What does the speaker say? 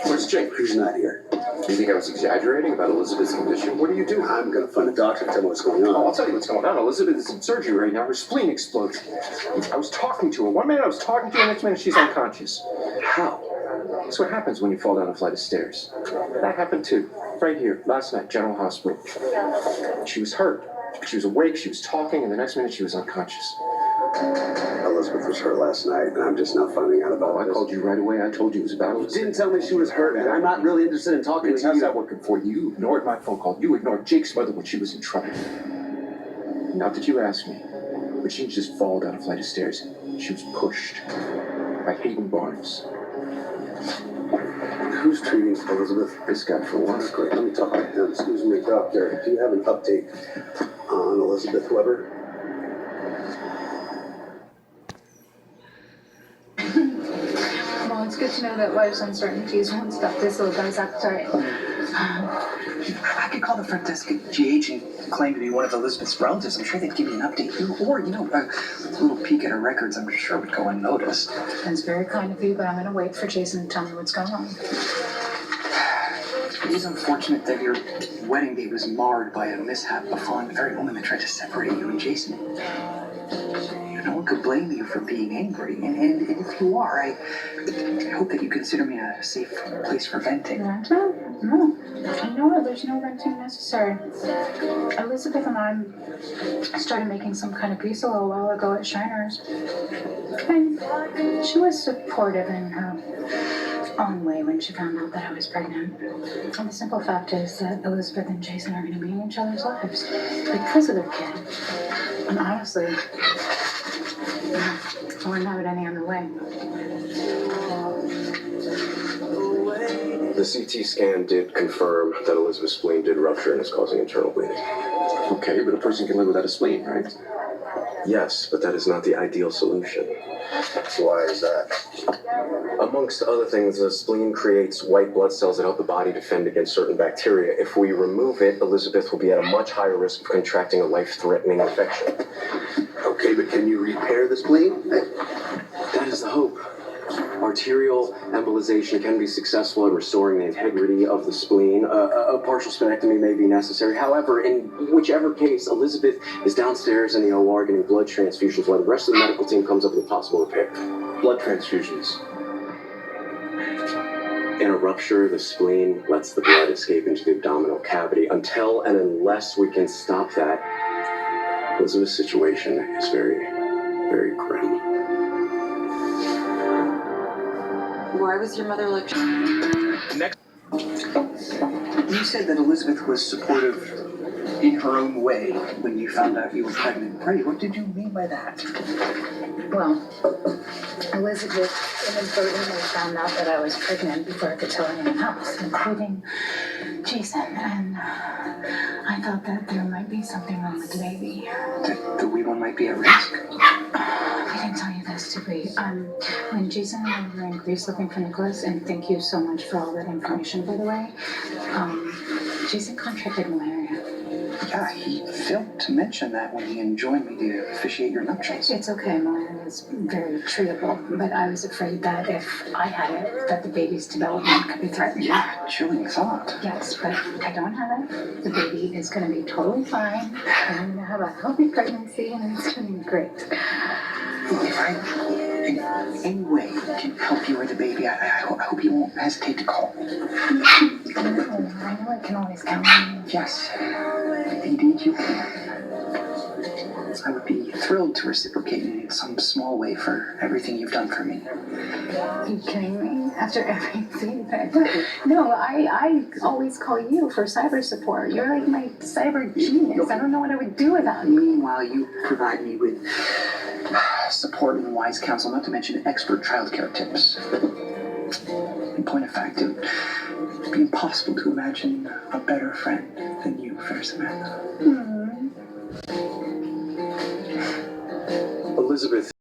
Where's Jake? He's not here. You think I was exaggerating about Elizabeth's condition? What are you doing? I'm going to find a doctor and tell me what's going on. Oh, I'll tell you what's going on. Elizabeth is in surgery right now. Her spleen exploded. I was talking to her. One minute I was talking to her, next minute she's unconscious. How? That's what happens when you fall down a flight of stairs. That happened too. Right here, last night, General Hospital. She was hurt. She was awake, she was talking, and the next minute she was unconscious. Elizabeth was hurt last night, and I'm just now finding out about I this. called you right away. I told you it was about You didn't tell me she was hurt, and I'm not really interested in talking It's to how's you. that working for you? You ignored my phone call. You ignored Jake's mother when she was in trouble. Not that you asked me, but she didn't just fall down a flight of stairs. She was pushed by Hayden Barnes. Who's treating Elizabeth? This guy, for one. That's great. Let me talk to him. Excuse me, doctor. Do you have an update on Elizabeth Weber? Well, it's good to know that life's uncertainties won't stop this little guy's appetite. I could call the front desk at GH and claim to be one of Elizabeth's relatives. I'm sure they'd give me an update. Or, a little peek at her records I'm sure would go unnoticed. That's very kind of you, but I'm going to wait for Jason to tell me what's going on. It is unfortunate that your wedding day was marred by a mishap befalling the very woman that tried to separate you and Jason. No one could blame you for being angry, and if you are, I hope that you consider me a safe place for venting. Venting? No. No, there's no venting necessary. Elizabeth and I started making some kind of peace a little while ago at Shiner's. And she was supportive in her own way when she found out that I was pregnant. And the simple fact is that Elizabeth and Jason are going to be in each other's lives because of their kid. And honestly, I wouldn't have it any other way. The CT scan did confirm that Elizabeth's spleen did rupture and is causing internal bleeding. Okay, but a person can live without a spleen, right? Yes, but that is not the ideal solution. Why is that? Amongst other things, the spleen creates white blood cells that help the body defend against certain bacteria. If we remove it, Elizabeth will be at a much higher risk of contracting a life-threatening infection. Okay, but can you repair the spleen? That is the hope. Arterial embolization can be successful in restoring the integrity of the spleen. A partial splenectomy may be necessary. However, in whichever case, Elizabeth is downstairs in the OR getting blood transfusions while the rest of the medical team comes up with a possible repair. Blood transfusions. In a rupture, the spleen lets the blood escape into the abdominal cavity. Until and unless we can stop that, Elizabeth's situation is very, very grim. Why was your mother like... Next. You said that Elizabeth was supportive in her own way when you found out you were pregnant. Right, what did you mean by that? Well, Elizabeth inadvertently found out that I was pregnant before I could tell anyone else, including Jason, and I thought that there might be something wrong with the baby. That the wee one might be at risk? I didn't tell you this, did we? When Jason and I were in Greece looking for Nicholas, and thank you so much for all that information, by the way, Jason contracted malaria. Yeah, he failed to mention that when he enjoined me to officiate your nuptials. It's okay, malaria is very treatable, but I was afraid that if I had it, that the baby's development could be threatened. Yeah, chilling thought. Yes, but I don't have it. The baby is going to be totally fine, and I'm going to have a healthy pregnancy, and it's going to be great. If I, in any way, can help you with the baby, I hope you won't hesitate to call me. I know I can always count on you. Yes, indeed you can. I would be thrilled to reciprocate in some small way for everything you've done for me. Are you kidding me? After everything that... No, I always call you for cyber support. You're like my cyber genius. I don't know what I would do without you. Meanwhile, you provide me with support and wise counsel, not to mention expert childcare tips. In point of fact, it would be impossible to imagine a better friend than you, fair Samantha. Elizabeth